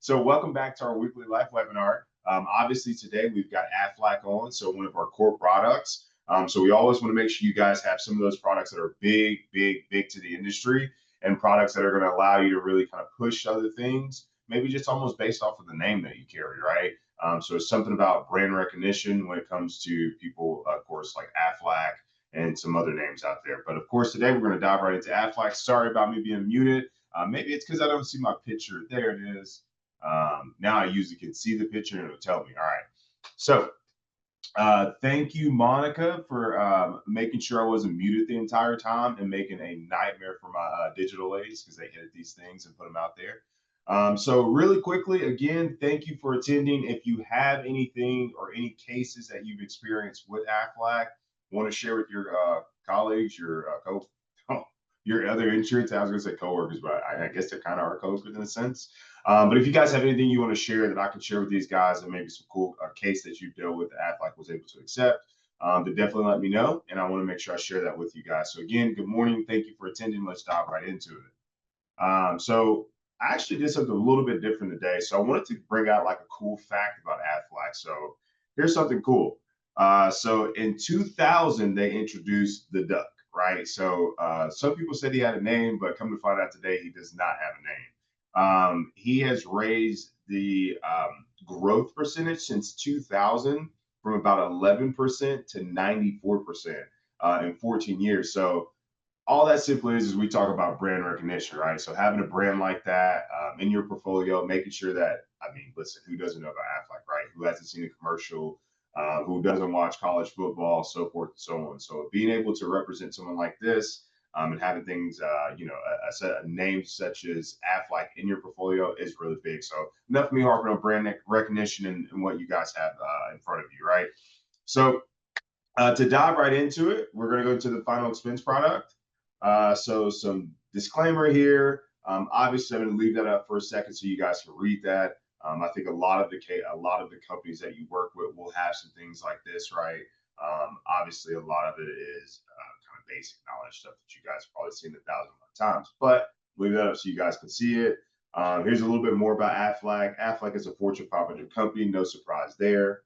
So welcome back to our weekly life webinar. Obviously today we've got Aflac on, so one of our core products. So we always want to make sure you guys have some of those products that are big, big, big to the industry and products that are going to allow you to really kind of push other things, maybe just almost based off of the name that you carry, right? So it's something about brand recognition when it comes to people, of course, like Aflac and some other names out there. But of course, today we're going to dive right into Aflac. Sorry about me being muted. Maybe it's because I don't see my picture. There it is. Now I usually can see the picture and it'll tell me. All right. So thank you, Monica, for making sure I wasn't muted the entire time and making a nightmare for my digital ladies because they edit these things and put them out there. So really quickly, again, thank you for attending. If you have anything or any cases that you've experienced with Aflac, want to share with your colleagues, your other insurance, I was going to say coworkers, but I guess they're kind of our coworkers in a sense. But if you guys have anything you want to share that I can share with these guys and maybe some cool case that you dealt with that Aflac was able to accept, then definitely let me know. And I want to make sure I share that with you guys. So again, good morning. Thank you for attending. Let's dive right into it. So I actually did something a little bit different today. So I wanted to bring out like a cool fact about Aflac. So here's something cool. So in 2000, they introduced the duck, right? So some people said he had a name, but come to find out today, he does not have a name. He has raised the growth percentage since 2000 from about 11% to 94% in 14 years. So all that simply is we talk about brand recognition, right? So having a brand like that in your portfolio, making sure that, I mean, listen, who doesn't know about Aflac, right? Who hasn't seen a commercial? Who doesn't watch college football, so forth and so on. So being able to represent someone like this and having things, a set of names such as Aflac in your portfolio is really big. So enough of me harping on brand recognition and what you guys have in front of you, right? So to dive right into it, we're going to go into the final expense product. So some disclaimer here. Obviously, I'm going to leave that up for a second so you guys can read that. I think a lot of the companies that you work with will have some things like this, right? Obviously, a lot of it is kind of basic knowledge stuff that you guys have probably seen 1,000 times, but leave that up so you guys can see it. Here's a little bit more about Aflac. Aflac is a Fortune 500 company. No surprise there.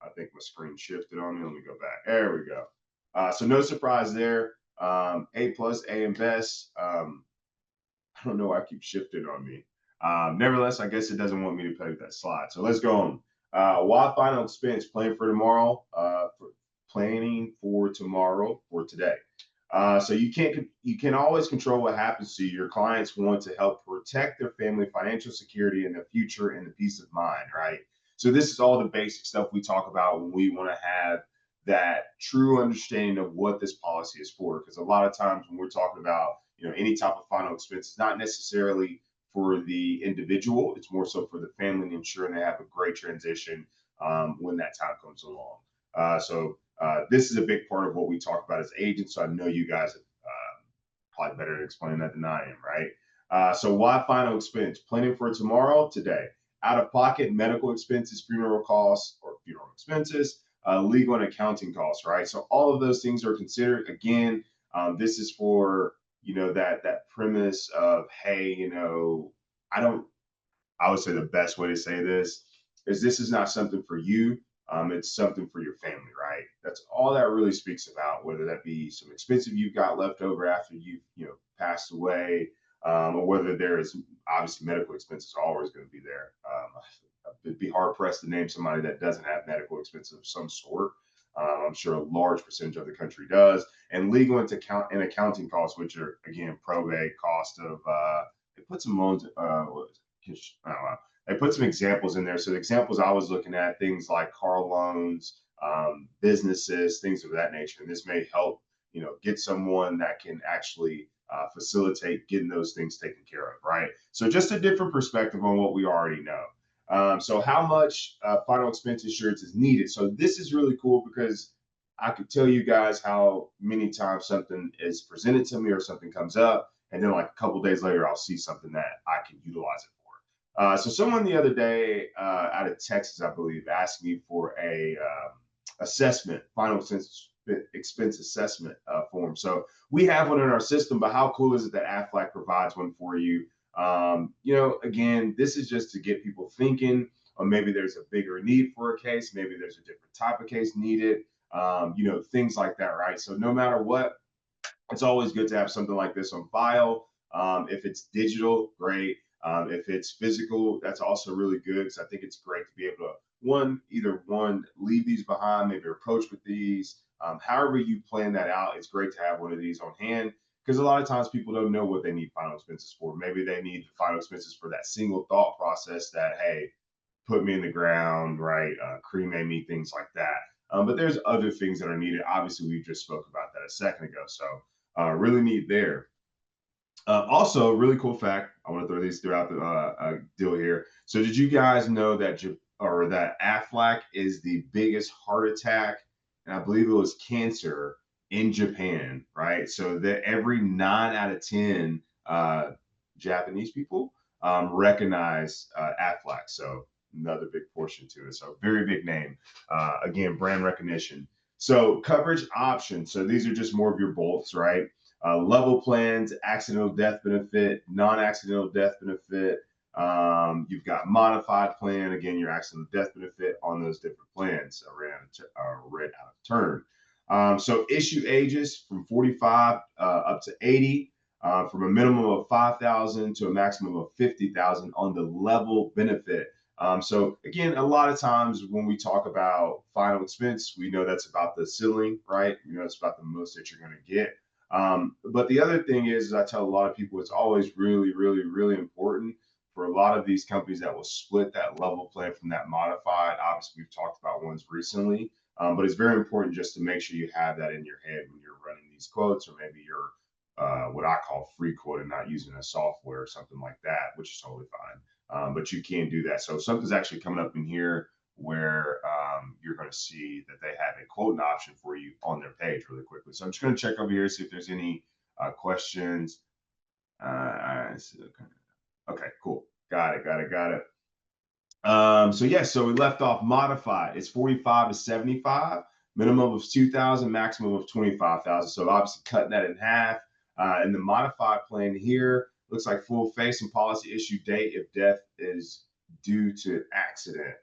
I think my screen shifted on me. Let me go back. There we go. So no surprise there. A plus, A and best. I don't know why I keep shifting on me. Nevertheless, I guess it doesn't want me to play with that slide. So let's go on. Why final expense? Planning for tomorrow. Planning for tomorrow for today. So you can always control what happens to you. Your clients want to help protect their family financial security in the future and the peace of mind, right? So this is all the basic stuff we talk about when we want to have that true understanding of what this policy is for. Because a lot of times when we're talking about any type of final expense, it's not necessarily for the individual. It's more so for the family and ensuring they have a great transition when that time comes along. This is a big part of what we talk about as agents. So I know you guys have probably better to explain that than I am, right? So why final expense? Planning for tomorrow, today. Out of pocket medical expenses, funeral costs or funeral expenses, legal and accounting costs, right? So all of those things are considered. Again, this is for that premise of, hey, I would say the best way to say this is not something for you. It's something for your family, right? That's all that really speaks about, whether that be some expensive you've got left over after you've passed away, or whether there is obviously medical expenses are always going to be there. It'd be hard pressed to name somebody that doesn't have medical expenses of some sort. I'm sure a large percentage of the country does. And legal and accounting costs, which are again probate, cost of they put some loans. I don't know. They put some examples in there. So the examples I was looking at, things like car loans, businesses, things of that nature. And this may help get someone that can actually facilitate getting those things taken care of, right? So just a different perspective on what we already know. So how much final expense insurance is needed? So this is really cool because I could tell you guys how many times something is presented to me or something comes up, and then like a couple days later, I'll see something that I can utilize it for. So someone the other day out of Texas, I believe, asked me for a assessment, final expense assessment form. So we have one in our system, but how cool is it that Aflac provides one for you? Again, this is just to get people thinking, or maybe there's a bigger need for a case, maybe there's a different type of case needed, things like that, right? So no matter what, it's always good to have something like this on file. If it's digital, great. If it's physical, that's also really good because I think it's great to be able to either leave these behind, maybe approach with these. However you plan that out, it's great to have one of these on hand because a lot of times people don't know what they need final expenses for. Maybe they need final expenses for that single thought process that, hey, put me in the ground, right? Cremate me, things like that. But there's other things that are needed. Obviously, we just spoke about that a second ago. So really neat there. Also, really cool fact. I want to throw these throughout the deal here. So, did you guys know that that Aflac is the biggest heart attack, and I believe it was cancer in Japan, right? So that every 9 out of 10 Japanese people recognize Aflac. So another big portion to it. So very big name. Again, brand recognition. So coverage options. So these are just more of your bolts, right? Level plans, accidental death benefit, non-accidental death benefit. You've got modified plan. Again, your accidental death benefit on those different plans. Read out of turn. So issue ages from 45 up to 80, from a minimum of 5,000 to a maximum of 50,000 on the level benefit. So again, a lot of times when we talk about final expense, we know that's about the ceiling, right? It's about the most that you're going to get. But the other thing is I tell a lot of people, it's always really, really, really important for a lot of these companies that will split that level plan from that modified. Obviously, we've talked about ones recently, but it's very important just to make sure you have that in your head when you're running these quotes, or maybe you're what I call free quote and not using a software or something like that, which is totally fine. But you can do that. So something's actually coming up in here where you're going to see that they have a quoting option for you on their page really quickly. So I'm just going to check over here, see if there's any questions. Okay, cool. Got it. So we left off modified. It's 45 to 75, minimum of 2,000, maximum of 25,000. So obviously cutting that in half. And the modified plan here looks like full face and policy issue date if death is due to accident.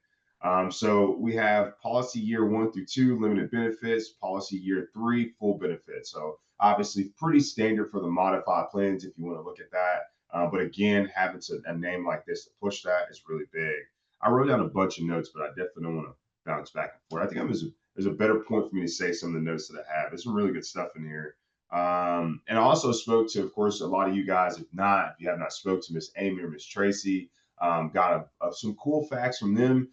So we have policy year 1 through 2, limited benefits, policy year 3, full benefits. So obviously pretty standard for the modified plans if you want to look at that. But again, having a name like this to push that is really big. I wrote down a bunch of notes, but I definitely don't want to bounce back and forth. I think there's a better point for me to say some of the notes that I have. There's some really good stuff in here. And I also spoke to, of course, a lot of you guys. If you have not spoke to Miss Amy or Miss Tracy, got some cool facts from them.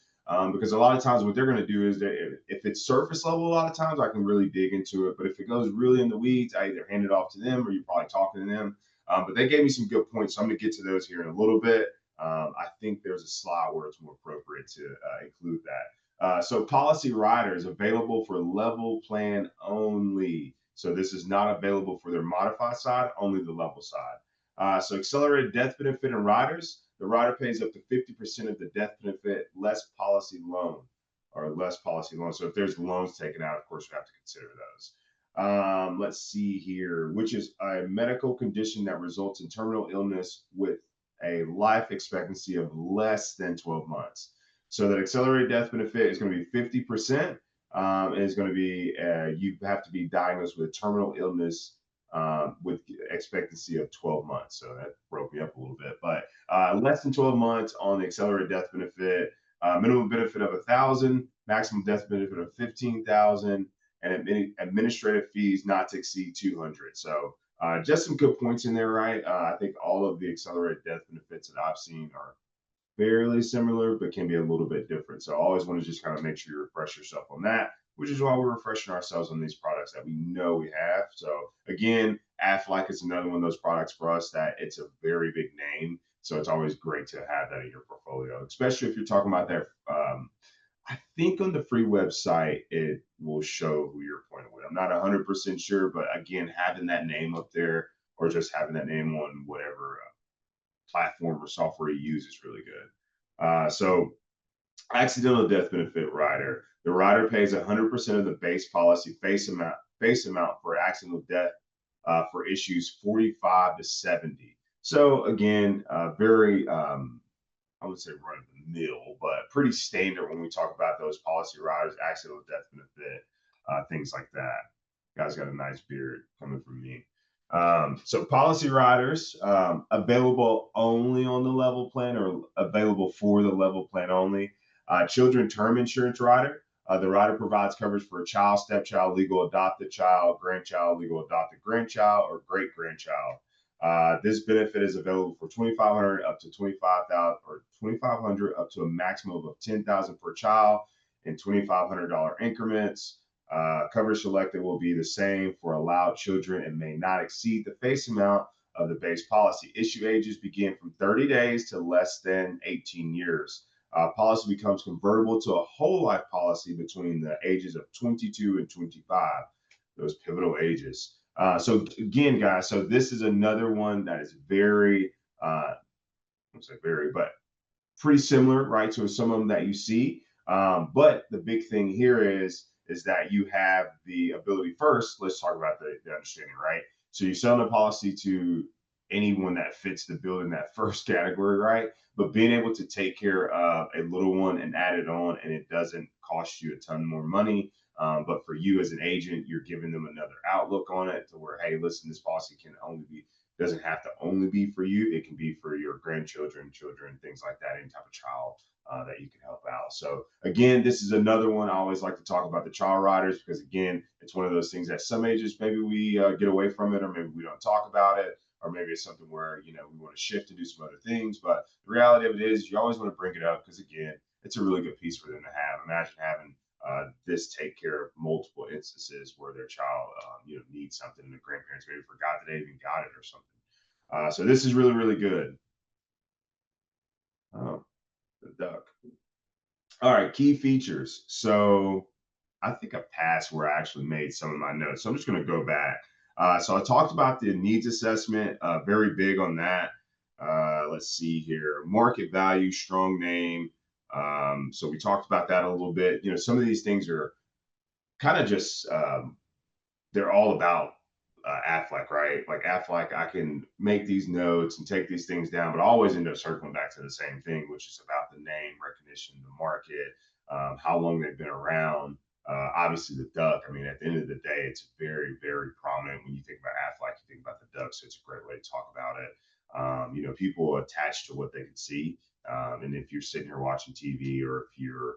Because a lot of times what they're going to do is that if it's surface level, a lot of times I can really dig into it. But if it goes really in the weeds, I either hand it off to them or you're probably talking to them. But they gave me some good points. So I'm going to get to those here in a little bit. I think there's a slide where it's more appropriate to include that. So policy riders available for level plan only. So this is not available for their modified side, only the level side. So accelerated death benefit and riders, the rider pays up to 50% of the death benefit, less policy loan. So if there's loans taken out, of course, we have to consider those. Let's see here, which is a medical condition that results in terminal illness with a life expectancy of less than 12 months. So that accelerated death benefit is going to be 50%. And it's going to be, you have to be diagnosed with a terminal illness with expectancy of 12 months. So that broke me up a little bit, but less than 12 months on the accelerated death benefit, minimum benefit of 1,000, maximum death benefit of 15,000, and administrative fees not to exceed 200. So just some good points in there, right? I think all of the accelerated death benefits that I've seen are fairly similar, but can be a little bit different. So I always want to just kind of make sure you refresh yourself on that, which is why we're refreshing ourselves on these products that we know we have. So again, Aflac is another one of those products for us that it's a very big name. So it's always great to have that in your portfolio, especially if you're talking about that. I think on the free website, it will show who you're appointed with. I'm not 100% sure, but again, having that name up there or just having that name on whatever platform or software you use is really good. So accidental death benefit rider. The rider pays 100% of the base policy face amount for accidental death for issues 45 to 70. So again, very I would say run of the mill, but pretty standard when we talk about those policy riders, accidental death benefit, things like that. Guy's got a nice beard coming from me. So policy riders available only on the level plan or available for the level plan only. Children term insurance rider. The rider provides coverage for a child, stepchild, legal adopted child, grandchild, legal adopted grandchild, or great grandchild. This benefit is available for 2,500 up to 25,000 or 2,500 up to a maximum of 10,000 per child in $2,500 increments. Coverage selected will be the same for allowed children and may not exceed the face amount of the base policy. Issue ages begin from 30 days to less than 18 years. Policy becomes convertible to a whole life policy between the ages of 22 and 25, those pivotal ages. So again, guys, so this is another one that is very, I won't say very, but pretty similar, right, to some of them that you see. But the big thing here is that you have the ability first. Let's talk about the understanding, right? So you're selling a policy to anyone that fits the bill in that first category, right? But being able to take care of a little one and add it on, and it doesn't cost you a ton more money. But for you as an agent, you're giving them another outlook on it to where, hey, listen, this policy can only be doesn't have to only be for you. It can be for your grandchildren, children, things like that, any type of child that you can help out. So again, this is another one. I always like to talk about the child riders because again, it's one of those things that some ages maybe we get away from it, or maybe we don't talk about it, or maybe it's something where we want to shift to do some other things. But the reality of it is, you always want to bring it up because again, it's a really good piece for them to have. Imagine having this take care of multiple instances where their child, needs something and the grandparents maybe forgot that they even got it or something. So this is really, really good. Oh, the duck. All right, key features. So I think I passed where I actually made some of my notes. So I'm just going to go back. So I talked about the needs assessment, very big on that. Let's see here. Market value, strong name. So we talked about that a little bit. Some of these things are kind of just they're all about Aflac, right? Like Aflac, I can make these notes and take these things down, but I always end up circling back to the same thing, which is about the name recognition, the market, how long they've been around. Obviously, the duck. I mean, at the end of the day, it's very, very prominent when you think about Aflac. You think about the duck, so it's a great way to talk about it. People attach to what they can see, and if you're sitting here watching TV, or if you're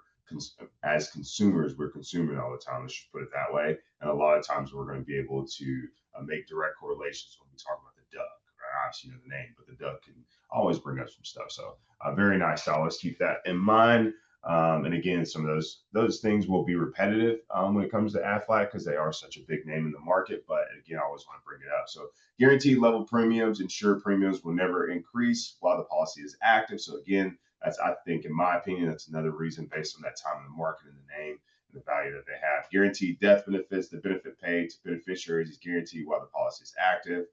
as consumers, we're consuming all the time. Let's just put it that way. And a lot of times we're going to be able to make direct correlations when we talk about the duck. Right? Obviously, you know the name, but the duck can always bring up some stuff. So, very nice, style. Let's keep that in mind. And again, some of those things will be repetitive when it comes to Aflac because they are such a big name in the market. But again, I always want to bring it up. So, guaranteed level premiums, insured premiums will never increase while the policy is active. So again, that's, I think, in my opinion, that's another reason based on that time in the market and the name and the value that they have. Guaranteed death benefits, the benefit paid to beneficiaries is guaranteed while the policy is active.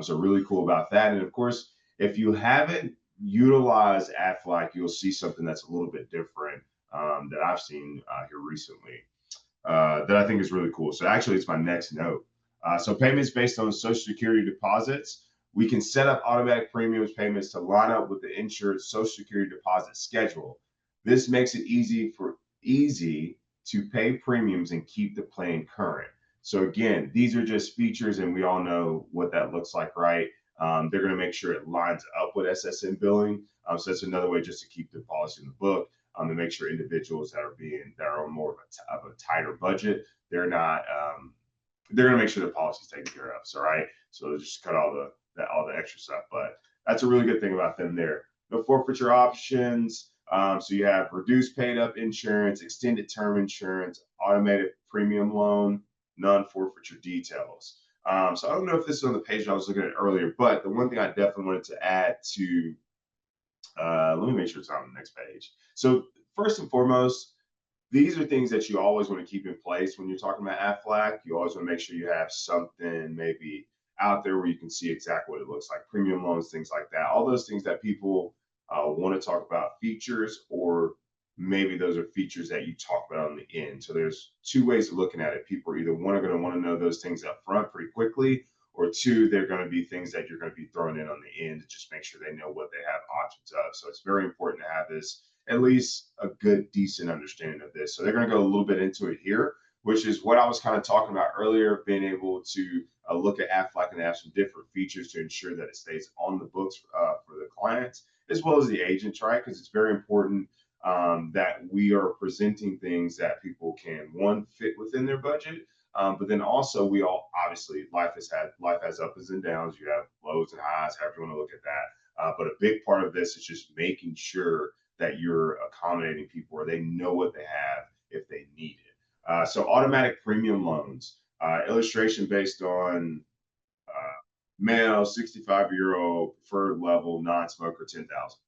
So really cool about that. And of course, if you haven't utilized Aflac, you'll see something that's a little bit different that I've seen here recently that I think is really cool. So actually, it's my next note. So payments based on Social Security deposits. We can set up automatic premiums payments to line up with the insured Social Security deposit schedule. This makes it easy to pay premiums and keep the plan current. So again, these are just features, and we all know what that looks like, right? They're going to make sure it lines up with SSN billing. So that's another way just to keep the policy in the book. To make sure individuals that are on more of a tighter budget, they're not they're going to make sure the policy is taken care of. So right, so just cut all the extra stuff. But that's a really good thing about them there. No forfeiture options. So you have reduced paid up insurance, extended term insurance, automated premium loan, non-forfeiture details. So I don't know if this is on the page I was looking at earlier, but the one thing I definitely wanted to add to let me make sure it's on the next page. So first and foremost, these are things that you always want to keep in place when you're talking about Aflac. You always want to make sure you have something maybe out there where you can see exactly what it looks like, premium loans, things like that. All those things that people want to talk about features, or maybe those are features that you talk about on the end. So there's two ways of looking at it. People are either going to want to know those things up front pretty quickly, or two, they're going to be things that you're going to be throwing in on the end to just make sure they know what they have options of. So it's very important to have this, at least a good, decent understanding of this. So they're going to go a little bit into it here, which is what I was kind of talking about earlier, being able to look at Aflac and have some different features to ensure that it stays on the books for the clients as well as the agents, right? Because it's very important that we are presenting things that people can, one, fit within their budget, but then also we all obviously life has ups and downs. You have lows and highs, however you want to look at that. But a big part of this is just making sure that you're accommodating people or they know what they have if they need it. So automatic premium loans, illustration based on male, 65-year-old, preferred level, non-smoker, 10,000.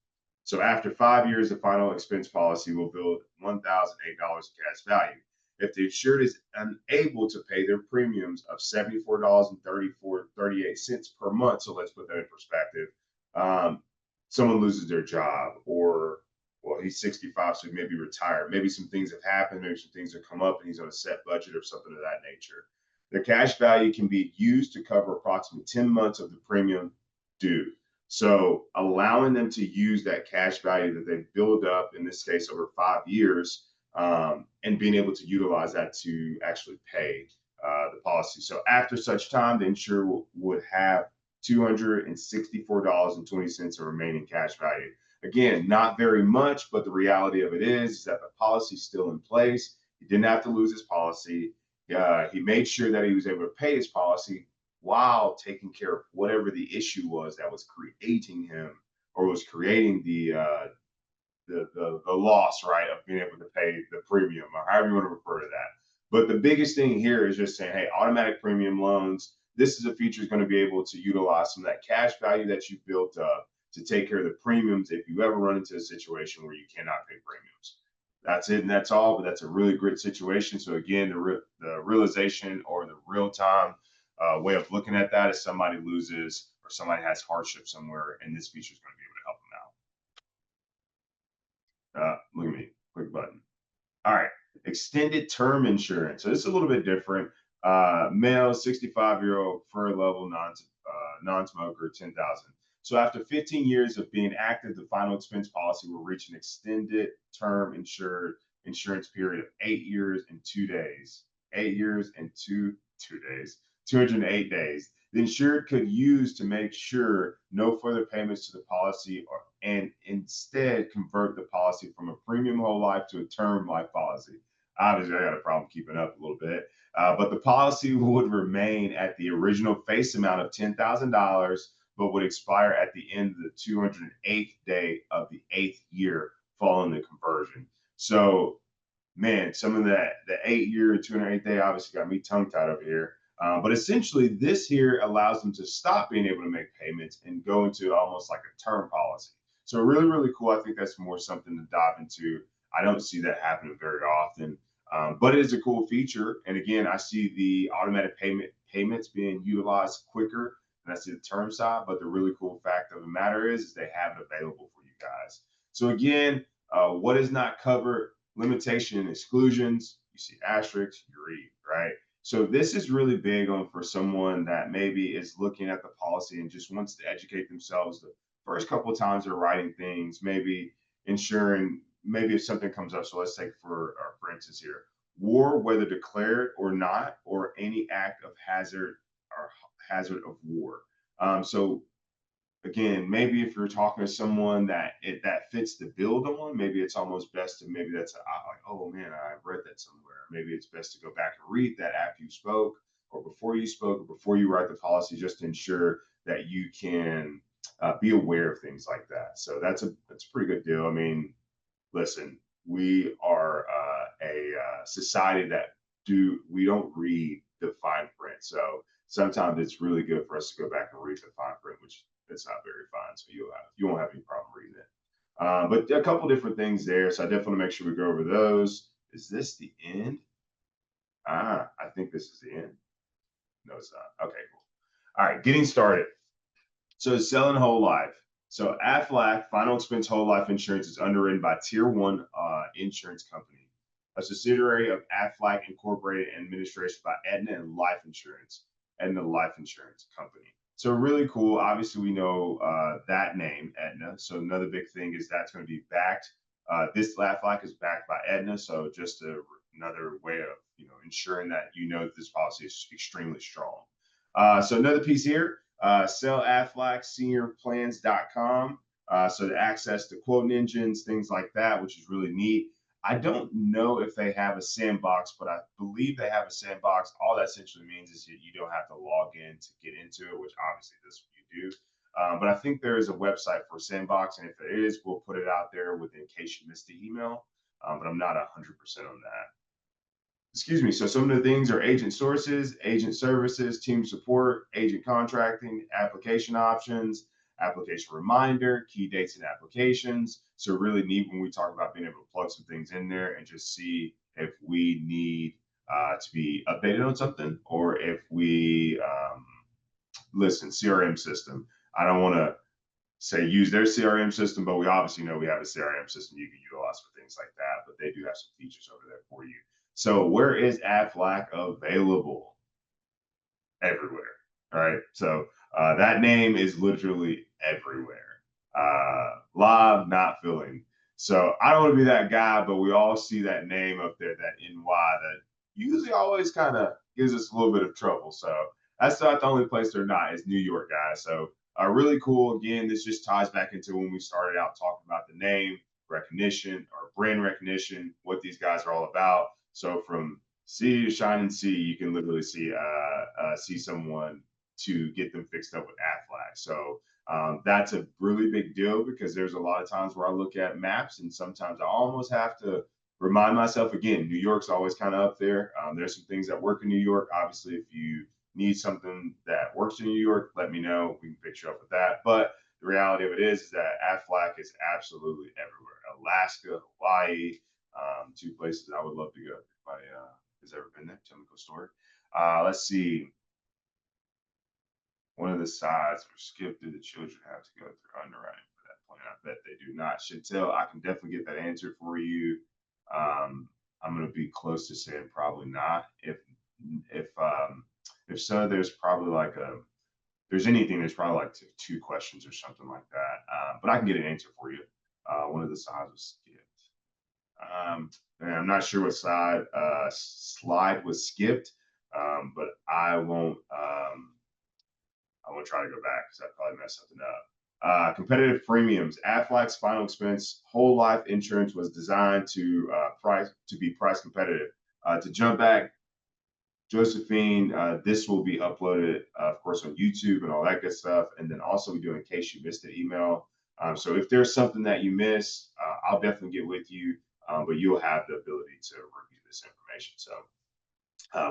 So after 5 years, the final expense policy will build $1,008 cash value. If the insured is unable to pay their premiums of $74.38 per month, so let's put that in perspective, someone loses their job or, well, he's 65, so he may be retired. Maybe some things have happened, maybe some things have come up and he's on a set budget or something of that nature. The cash value can be used to cover approximately 10 months of the premium due. So allowing them to use that cash value that they build up, in this case, over 5 years, and being able to utilize that to actually pay the policy. So after such time, the insurer would have $264.20 of remaining cash value. Again, not very much, but the reality of it is that the policy is still in place. He didn't have to lose his policy. He made sure that he was able to pay his policy while taking care of whatever the issue was that was creating him or was creating the loss, right, of being able to pay the premium or however you want to refer to that. But the biggest thing here is just saying, hey, automatic premium loans, this is a feature that's going to be able to utilize some of that cash value that you built up to take care of the premiums if you ever run into a situation where you cannot pay premiums. That's it and that's all, but that's a really great situation. So again, the realization or the real time way of looking at that is somebody loses or somebody has hardship somewhere, and this feature is going to be able to help them out. Look at me, quick button. All right, extended term insurance. So this is a little bit different. Male, 65-year-old, preferred level, non-smoker, 10,000. So after 15 years of being active, the final expense policy will reach an extended term insurance period of 8 years and 2 days. 8 years and two days. 208 days. The insured could use to make sure no further payments to the policy and instead convert the policy from a premium whole life to a term life policy. Obviously, I got a problem keeping up a little bit, but the policy would remain at the original face amount of $10,000, but would expire at the end of the 208th day of the 8th year following the conversion. So, man, some of the 8-year, 208th day obviously got me tongue tied over here. But essentially, this here allows them to stop being able to make payments and go into almost like a term policy. So really, really cool. I think that's more something to dive into. I don't see that happening very often, but it is a cool feature. And again, I see the automatic payments being utilized quicker than I see the term side. But the really cool fact of the matter is they have it available for you guys. So again, what is not covered, limitation and exclusions, you see asterisks, you read, right? So this is really big on for someone that maybe is looking at the policy and just wants to educate themselves the first couple of times they're writing things, maybe ensuring, maybe if something comes up. So let's take for instance here, war, whether declared or not, or any act of hazard or hazard of war. So again, maybe if you're talking to someone that fits the build on, maybe it's almost best to maybe that's like, oh man, I read that somewhere. Maybe it's best to go back and read that after you spoke or before you spoke or before you write the policy, just to ensure that you can be aware of things like that. So that's a pretty good deal. I mean, listen, we are a society that we don't read the fine print. So sometimes it's really good for us to go back and read the fine print, which it's not very fine. So you won't have any problem reading it. But a couple different things there. So I definitely want to make sure we go over those. Is this the end? I think this is the end. No, it's not. Okay, cool. All right, getting started. So selling whole life. So Aflac Final Expense Whole Life Insurance is underwritten by Tier 1 insurance company, a subsidiary of Aflac Incorporated and administration by Aetna and Life Insurance. Aetna Life Insurance Company. So really cool. Obviously, we know that name, Aetna. So another big thing is that's going to be backed. This Aflac is backed by Aetna. So just another way of ensuring that this policy is extremely strong. So another piece here, sell Aflac seniorplans.com. So to access the quoting engines, things like that, which is really neat. I don't know if they have a sandbox, but I believe they have a sandbox. All that essentially means is that you don't have to log in to get into it, which obviously this is what you do. But I think there is a website for sandbox, and if there is, we'll put it out there in case you missed the email. But I'm not 100% on that. Excuse me. So some of the things are agent sources, agent services, team support, agent contracting, application options, application reminder, key dates and applications. So really neat when we talk about being able to plug some things in there and just see if we need to be updated on something or if we listen, CRM system. I don't want to say use their CRM system, but we obviously know we have a CRM system you can utilize for things like that, but they do have some features over there for you. So where is Aflac available? Everywhere. All right. So that name is literally everywhere. Live, not filling. So I don't want to be that guy, but we all see that name up there, that NY, that usually always kind of gives us a little bit of trouble. So that's not the only place they're not, is New York, guys. So really cool. Again, this just ties back into when we started out talking about the name recognition or brand recognition, what these guys are all about. So from sea to shining sea, you can literally see someone to get them fixed up with Aflac. So that's a really big deal because there's a lot of times where I look at maps and sometimes I almost have to remind myself again. New York's always kind of up there. There's some things that work in New York. Obviously, if you need something that works in New York, let me know. We can fix you up with that. But the reality of it is that Aflac is absolutely everywhere. Alaska, Hawaii, two places I would love to go. If I has ever been there, tell me a story. Let's see. One of the sides for skip, do the children have to go through underwriting for that plan? I bet they do not. Chantel, I can definitely get that answer for you. I'm going to be close to saying probably not. If so, there's probably like there's anything, there's probably like two questions or something like that. But I can get an answer for you. One of the sides was skipped. And I'm not sure what slide was skipped, but I won't try to go back because I probably messed something up. Competitive premiums. Aflac's final expense whole life insurance was designed to be price competitive. To jump back, Josephine, this will be uploaded, of course, on YouTube and all that good stuff. And then also we do in case you missed the email. So if there's something that you miss, I'll definitely get with you, but you'll have the ability to review this information. So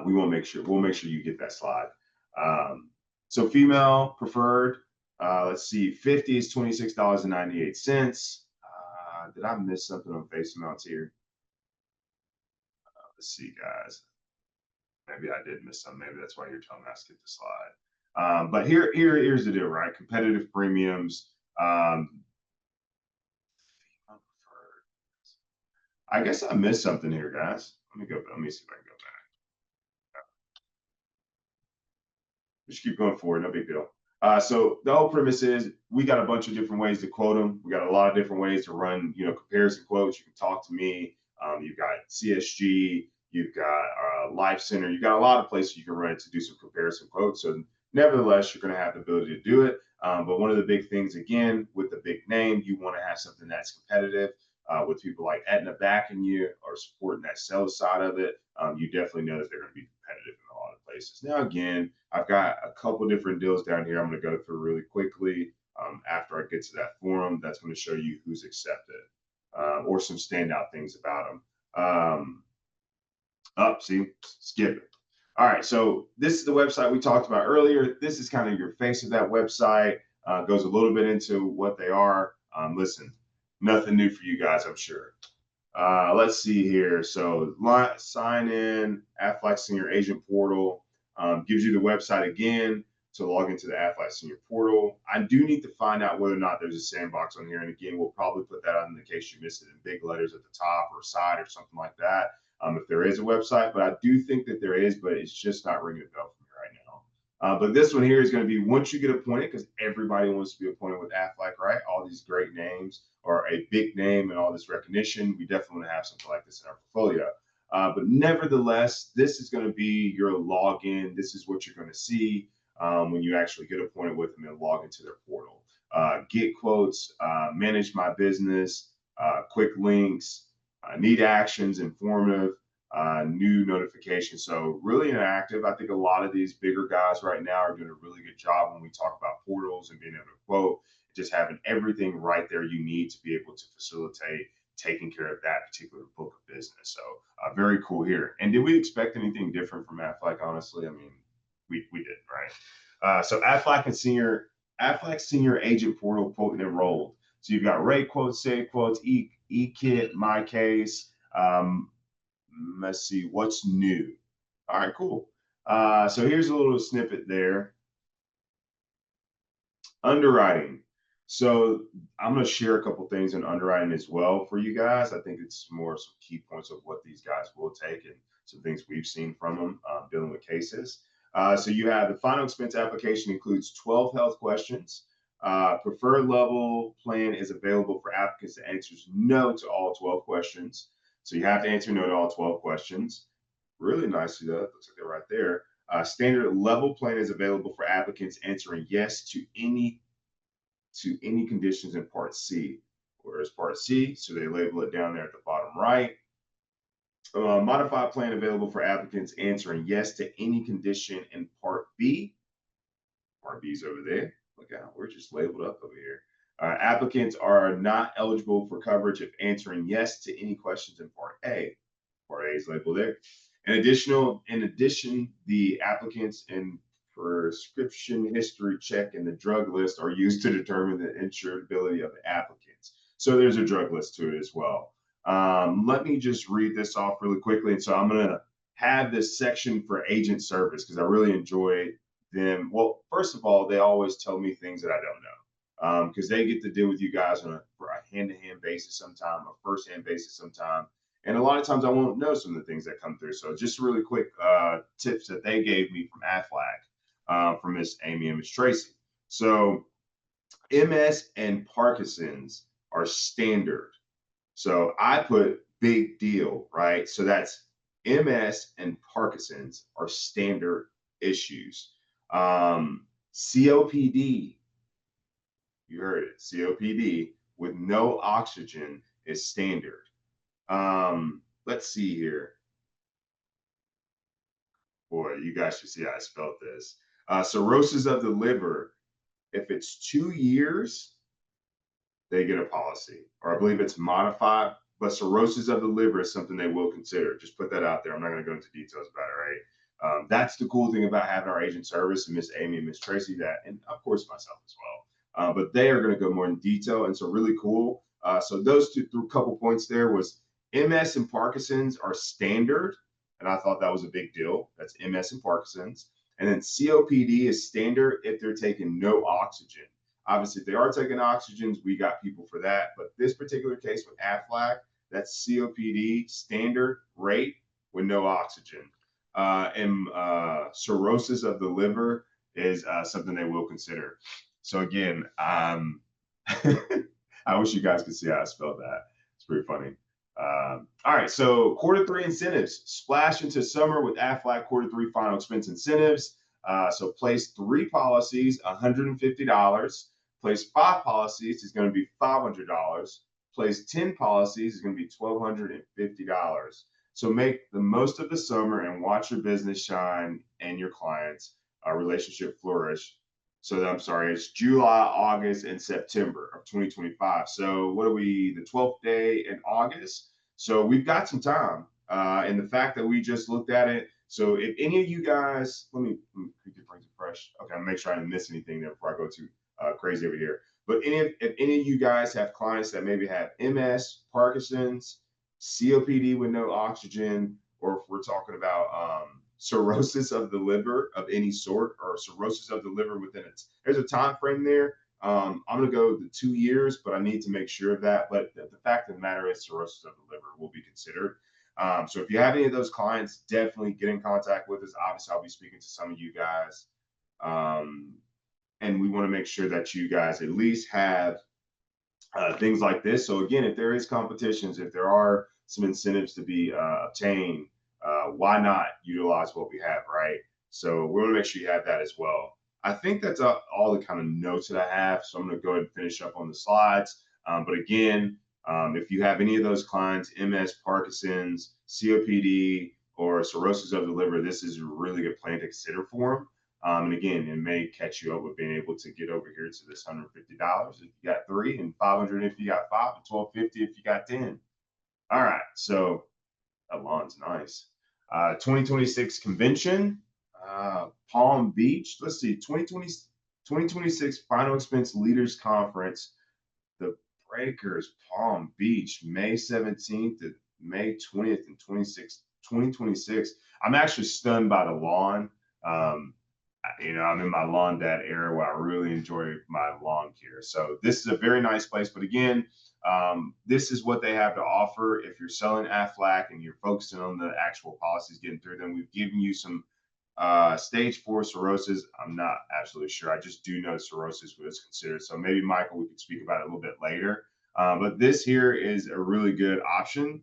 we'll make sure you get that slide. So female preferred, let's see, 50 is $26.98. Did I miss something on face amounts here? Let's see, guys. Maybe I did miss some. Maybe that's why you're telling me I skipped the slide. But here's the deal, right? Competitive premiums. I guess I missed something here, guys. Let me see if I can go back. Just keep going forward, no big deal. So the whole premise is we got a bunch of different ways to quote them. We got a lot of different ways to run, comparison quotes. You can talk to me. You've got CSG. You've got Life Center. You've got a lot of places you can run it to do some comparison quotes. So nevertheless, you're going to have the ability to do it. But one of the big things, again, with the big name, you want to have something that's competitive. With people like Aetna backing you or supporting that sales side of it, you definitely know that they're going to be competitive in a lot of places. Now, again, I've got a couple different deals down here I'm going to go through really quickly after I get to that forum. That's going to show you who's accepted or some standout things about them. See, skip it. All right, so this is the website we talked about earlier. This is kind of your face of that website. Goes a little bit into what they are. Listen, nothing new for you guys, I'm sure. Let's see here. So sign in, Aflac Senior Agent Portal. Gives you the website again to log into the Aflac Senior Portal. I do need to find out whether or not there's a sandbox on here. And again, we'll probably put that on in case you missed it in big letters at the top or side or something like that. If there is a website, but I do think that there is, but it's just not ringing a bell for me right now. But this one here is going to be once you get appointed, because everybody wants to be appointed with Aflac, right? All these great names or a big name and all this recognition. We definitely want to have something like this in our portfolio. But nevertheless, this is going to be your login. This is what you're going to see when you actually get appointed with them and log into their portal. Get quotes, manage my business, quick links, need actions, informative, new notifications. So really interactive. I think a lot of these bigger guys right now are doing a really good job when we talk about portals and being able to quote, just having everything right there you need to be able to facilitate taking care of that particular book of business. So very cool here. And did we expect anything different from Aflac? Honestly, I mean, we did, right? So Aflac Senior Agent Portal quote and enrolled. So you've got rate quotes, save quotes, e-kit, my case. Let's see what's new. All right, cool. So here's a little snippet there. Underwriting. So I'm going to share a couple things in underwriting as well for you guys. I think it's more some key points of what these guys will take and some things we've seen from them dealing with cases. So you have the final expense application includes 12 health questions. Preferred level plan is available for applicants that answers no to all 12 questions. So you have to answer no to all 12 questions. Really nicely done. Looks like they're right there. Standard level plan is available for applicants answering yes to any conditions in Part C. Whereas Part C, so they label it down there at the bottom right. Modified plan available for applicants answering yes to any condition in Part B. Part B is over there. Look out, we're just labeled up over here. Applicants are not eligible for coverage if answering yes to any questions in Part A. Part A is labeled there. In addition, the applicants and prescription history check and the drug list are used to determine the insurability of the applicants. So there's a drug list to it as well. Let me just read this off really quickly. And so I'm going to have this section for agent service because I really enjoy them. Well, first of all, they always tell me things that I don't know because they get to deal with you guys on a hand-to-hand basis sometime, a first-hand basis sometime. And a lot of times I won't know some of the things that come through. So just really quick tips that they gave me from Aflac, from Miss Amy and Miss Tracy. So MS and Parkinson's are standard. So I put big deal, right? So that's MS and Parkinson's are standard issues. COPD, you heard it, COPD with no oxygen is standard. Let's see here. Boy, you guys should see how I spelled this. Cirrhosis of the liver, if it's 2 years, they get a policy, or I believe it's modified, but cirrhosis of the liver is something they will consider. Just put that out there. I'm not going to go into details about it, right? That's the cool thing about having our agent service and Miss Amy and Miss Tracy, that, and of course myself as well. But they are going to go more in detail, and so really cool. So those two couple points there was MS and Parkinson's are standard, and I thought that was a big deal. That's MS and Parkinson's. And then COPD is standard if they're taking no oxygen. Obviously, if they are taking oxygens, we got people for that. But this particular case with Aflac, that's COPD standard rate with no oxygen. And cirrhosis of the liver is something they will consider. So again, I wish you guys could see how I spelled that. It's pretty funny. All right, so Q3 incentives. Splash into summer with Aflac Q3 final expense incentives. So place 3 policies, $150. Place 5 policies is going to be $500. Place 10 policies is going to be $1,250. So make the most of the summer and watch your business shine and your clients' relationship flourish. So I'm sorry, it's July, August, and September of 2025. So what are we, the 12th day in August? So we've got some time. And the fact that we just looked at it. So if any of you guys, let me keep it fresh. Okay, I'll make sure I didn't miss anything there before I go too crazy over here. But if any of you guys have clients that maybe have MS, Parkinson's, COPD with no oxygen, or if we're talking about cirrhosis of the liver of any sort, or cirrhosis of the liver within it, there's a time frame there. I'm going to go the 2 years, but I need to make sure of that. But the fact of the matter is cirrhosis of the liver will be considered. So if you have any of those clients, definitely get in contact with us. Obviously, I'll be speaking to some of you guys Um, and we want to make sure that you guys at least have things like this. So again, if there is competitions, if there are some incentives to be obtained, why not utilize what we have, right? So we want to make sure you have that as well. I think that's all the kind of notes that I have. So I'm going to go ahead and finish up on the slides. But again, if you have any of those clients, MS, Parkinson's, COPD, or cirrhosis of the liver, this is a really good plan to consider for them. And again, it may catch you up with being able to get over here to this $150 if you got three, and 500 if you got five, and 1250 if you got 10. All right, so that lawn's nice. 2026 convention, Palm Beach. Let's see, 2026 Final Expense Leaders Conference, the Breakers, Palm Beach, May 17th to May 20th and 2026. I'm actually stunned by the lawn. Um, I'm in my lawn dad era where I really enjoy my lawn care. So this is a very nice place. But again, this is what they have to offer. If you're selling Aflac and you're focusing on the actual policies getting through them, we've given you some stage 4 cirrhosis. I'm not absolutely sure. I just do know cirrhosis was considered. So maybe Michael, we could speak about it a little bit later. But this here is a really good option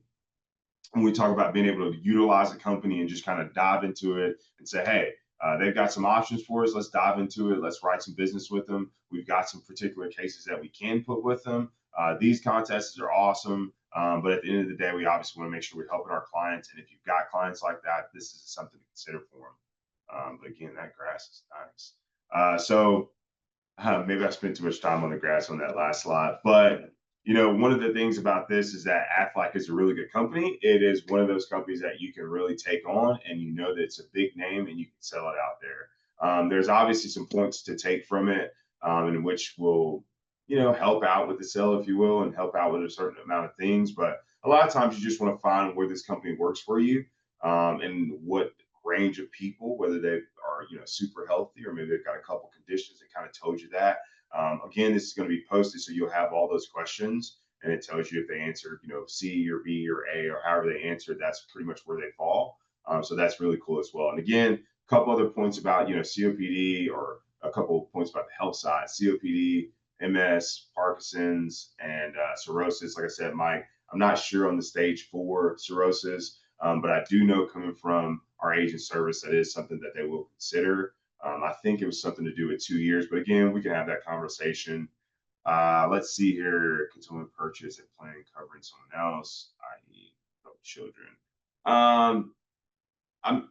when we talk about being able to utilize a company and just kind of dive into it and say, hey, they've got some options for us. Let's dive into it. Let's write some business with them. We've got some particular cases that we can put with them. These contests are awesome. But at the end of the day, we obviously want to make sure we're helping our clients. And if you've got clients like that, this is something to consider for them. But again, that grass is nice. Maybe I spent too much time on the grass on that last slide, but one of the things about this is that Aflac is a really good company. It is one of those companies that you can really take on, and that it's a big name, and you can sell it out there. There's obviously some points to take from it, in which will help out with the sale, if you will, and help out with a certain amount of things. But a lot of times, you just want to find where this company works for you, and what range of people, whether they are super healthy or maybe they've got a couple conditions that kind of told you that. Again, this is going to be posted so you'll have all those questions, and it tells you if they answered C or B or A or however they answered, that's pretty much where they fall. So that's really cool as well. And again, a couple other points about COPD, or a couple of points about the health side: COPD, MS, Parkinson's, and cirrhosis. Like I said, Mike, I'm not sure on the stage 4 cirrhosis, but I do know, coming from our agent service, that is something that they will consider. I think it was something to do with 2 years, but again, we can have that conversation. Let's see here. Can someone purchase a plan covering someone else, i.e., children? Um, I'm,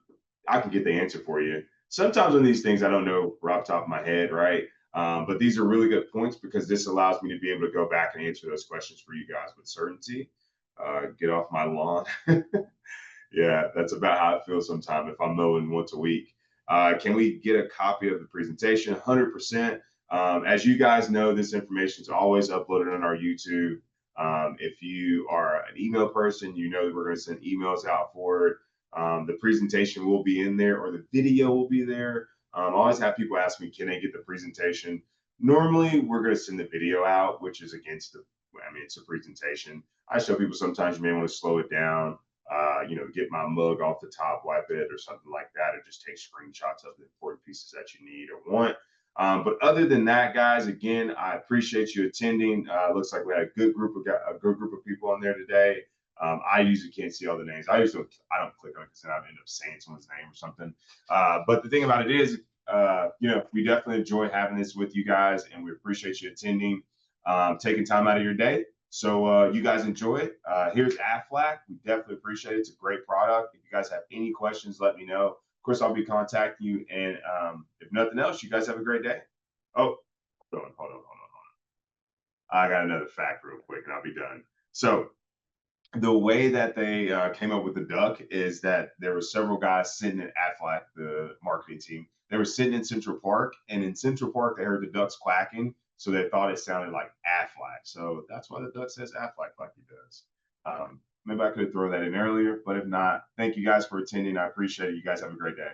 I can get the answer for you. Sometimes on these things, I don't know right off the top of my head, right? But these are really good points, because this allows me to be able to go back and answer those questions for you guys with certainty. Get off my lawn. Yeah, that's about how it feels sometimes if I'm mowing once a week. Can we get a copy of the presentation? 100%. As you guys know, this information is always uploaded on our YouTube. If you are an email person, you know that we're going to send emails out for it. The presentation will be in there, or the video will be there. I always have people ask me, can they get the presentation? Normally, we're going to send the video out, which is against it's a presentation. I show people sometimes you may want to slow it down, get my mug off the top, wipe it, or something like that, or just take screenshots of the important pieces that you need or want. But other than that, guys, again, I appreciate you attending. Looks like we had a good group of people on there today. I usually can't see all the names. I don't click on it because then I end up saying someone's name or something. But the thing about it is, we definitely enjoy having this with you guys, and we appreciate you attending, taking time out of your day. So you guys enjoy it. Here's Aflac. We definitely appreciate it. It's a great product. If you guys have any questions, let me know. Of course, I'll be contacting you. And if nothing else, you guys have a great day. Oh, hold on. I got another fact real quick, and I'll be done. So the way that they came up with the duck is that there were several guys sitting at Aflac, the marketing team. They were sitting in Central Park, and in Central Park, they heard the ducks quacking, so they thought it sounded like Aflac. So that's why the duck says Aflac like he does. Maybe I could have thrown that in earlier, but if not, thank you guys for attending. I appreciate it. You guys have a great day.